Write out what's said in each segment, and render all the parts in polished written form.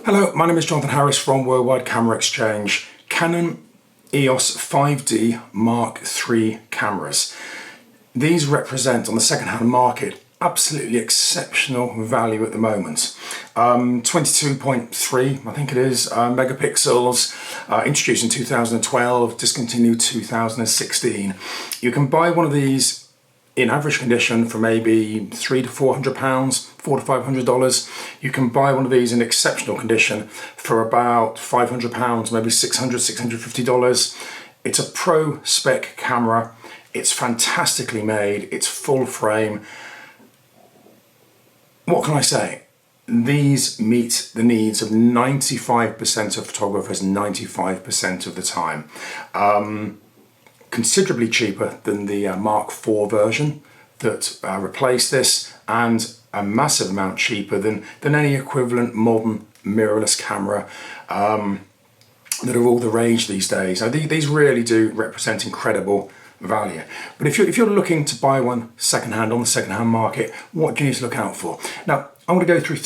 Hello, my name is Jonathan Harris from Worldwide Camera Exchange. Canon EOS 5D Mark III cameras. These represent, on the second-hand market, absolutely exceptional value at the moment. 22.3, I think it is, megapixels, introduced in 2012, discontinued 2016. You can buy one of these in average condition for maybe £300 to £400, $400 to $500. You can buy one of these in exceptional condition for about £500, maybe $600, $650. It's a pro spec camera. It's fantastically made. It's full frame. What can I say? These meet the needs of 95% of photographers 95% of the time. Considerably cheaper than the Mark IV version that replaced this, and a massive amount cheaper than any equivalent modern mirrorless camera that are all the rage these days. Now, these really do represent incredible value. But if you're looking to buy one secondhand on the secondhand market, what do you need to look out for? Now, I'm going to go through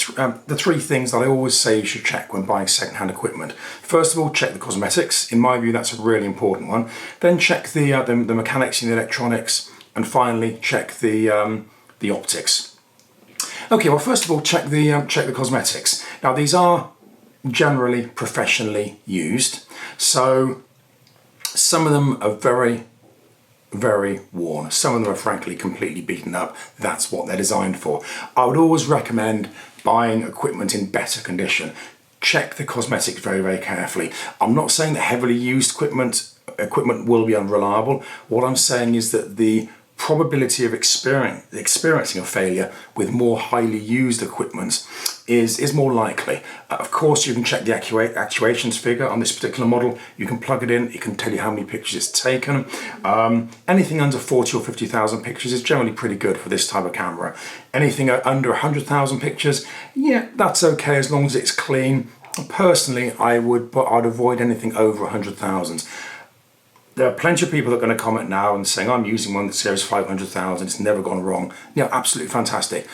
the three things that I always say you should check when buying secondhand equipment. First of all, check the cosmetics. In my view, that's a really important one. Then check the mechanics and the electronics, and finally check the optics. Okay, well, first of all, check the cosmetics. Now, these are generally professionally used, so some of them are very worn. Some of them are frankly completely beaten up. That's what they're designed for. I would always recommend buying equipment in better condition. Check the cosmetics very carefully. I'm not saying that heavily used equipment will be unreliable. What I'm saying is that the probability of experiencing a failure with more highly used equipment is more likely. Of course, you can check the actuations figure on this particular model. You can plug it in, it can tell you how many pictures it's taken. Anything under 40 or 50,000 pictures is generally pretty good for this type of camera. Anything under 100,000 pictures, yeah, that's okay as long as it's clean. Personally, I'd avoid anything over 100,000. There are plenty of people that are going to comment now and saying, I'm using one that says 500,000, it's never gone wrong. Yeah, absolutely fantastic.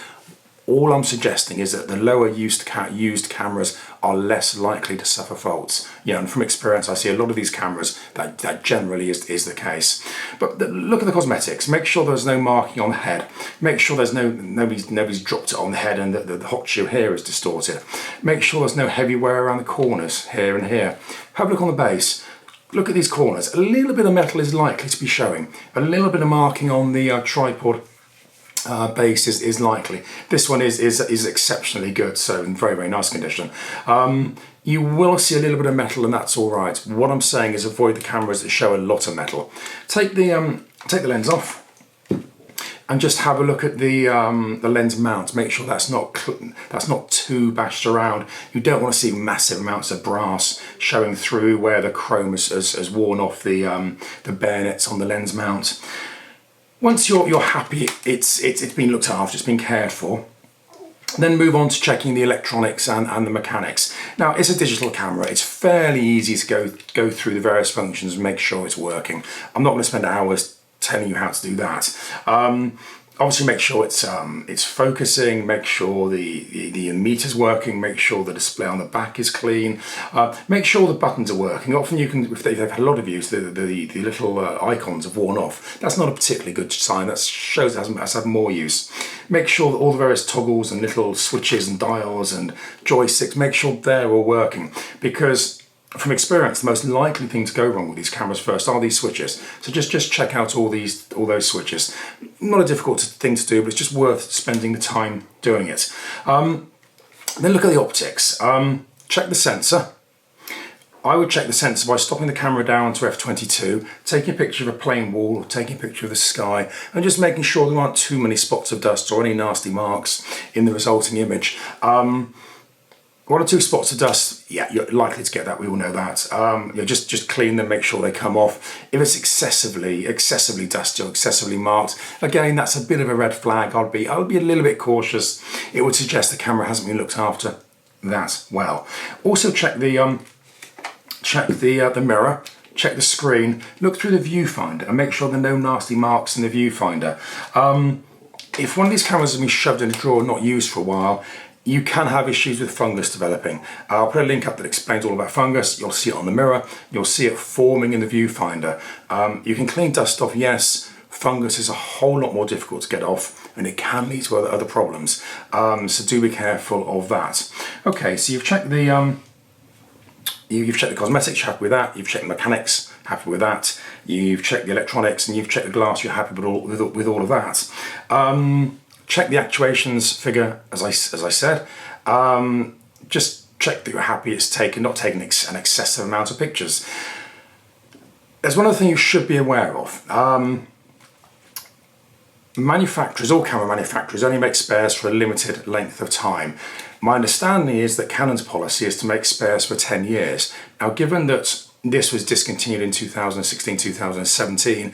All I'm suggesting is that the lower used cameras are less likely to suffer faults. Yeah, and from experience, I see a lot of these cameras that generally is the case. But look at the cosmetics. Make sure there's no marking on the head. Make sure there's nobody's dropped it on the head and the hot shoe here is distorted. Make sure there's no heavy wear around the corners here and here. Have a look on the base. Look at these corners. A little bit of metal is likely to be showing. A little bit of marking on the tripod base is likely. This one is exceptionally good, so in very nice condition. You will see a little bit of metal, and that's all right. What I'm saying is avoid the cameras that show a lot of metal. Take the lens off and just have a look at the lens mount. Make sure that's not too bashed around. You don't want to see massive amounts of brass showing through where the chrome has worn off the bayonets on the lens mount. Once you're happy it's been looked after, it's been cared for, then move on to checking the electronics and the mechanics. Now, it's a digital camera. It's fairly easy to go through the various functions and make sure it's working. I'm not going to spend hours telling you how to do that. Obviously, make sure it's focusing. Make sure the metter's working. Make sure the display on the back is clean. Make sure the buttons are working. Often you can, if they've had a lot of use, the little icons have worn off. That's not a particularly good sign. That shows it has had more use. Make sure that all the various toggles and little switches and dials and joysticks, make sure they're all working, because from experience, the most likely thing to go wrong with these cameras first are these switches. So just check out all those switches. Not a difficult thing to do, but it's just worth spending the time doing it. Then look at the optics. Check the sensor. I would check the sensor by stopping the camera down to f/22, taking a picture of a plain wall, or taking a picture of the sky, and just making sure there aren't too many spots of dust or any nasty marks in the resulting image. One or two spots of dust, yeah, you're likely to get that. We all know that. Just clean them, make sure they come off. If it's excessively dusty or excessively marked, again, that's a bit of a red flag. I'll be a little bit cautious. It would suggest the camera hasn't been looked after that well. Also, check the mirror. Check the screen. Look through the viewfinder and make sure there are no nasty marks in the viewfinder. if one of these cameras has been shoved in a drawer and not used for a while, you can have issues with fungus developing. I'll put a link up that explains all about fungus. You'll see it on the mirror. You'll see it forming in the viewfinder. You can clean dust off, yes. Fungus is a whole lot more difficult to get off, and it can lead to other problems. So do be careful of that. Okay, so you've checked the you've checked the cosmetics, you're happy with that. You've checked the mechanics, happy with that. You've checked the electronics, and you've checked the glass. You're happy with all of that. Check the actuations figure, as I said. Just check that you're happy it's not taking an excessive amount of pictures. There's one other thing you should be aware of. Manufacturers, all camera manufacturers, only make spares for a limited length of time. My understanding is that Canon's policy is to make spares for 10 years. Now, given that this was discontinued in 2016, 2017,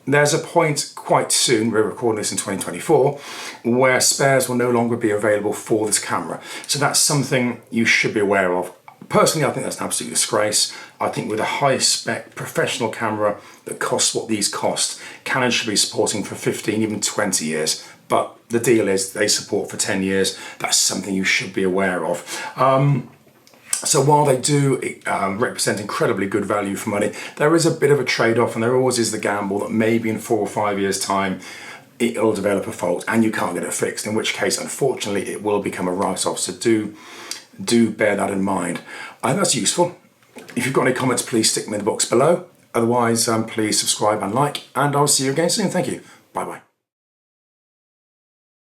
there's a point quite soon, we're recording this in 2024, where spares will no longer be available for this camera. So that's something you should be aware of. Personally, I think that's an absolute disgrace. I think with a high spec professional camera that costs what these cost, Canon should be supporting for 15, even 20 years. But the deal is they support for 10 years. That's something you should be aware of. So while they do represent incredibly good value for money, there is a bit of a trade-off, and there always is the gamble that maybe in 4 or 5 years' time, it'll develop a fault and you can't get it fixed, in which case, unfortunately, it will become a write-off. So do bear that in mind. I hope that's useful. If you've got any comments, please stick them in the box below. Otherwise, please subscribe and like, and I'll see you again soon. Thank you. Bye-bye.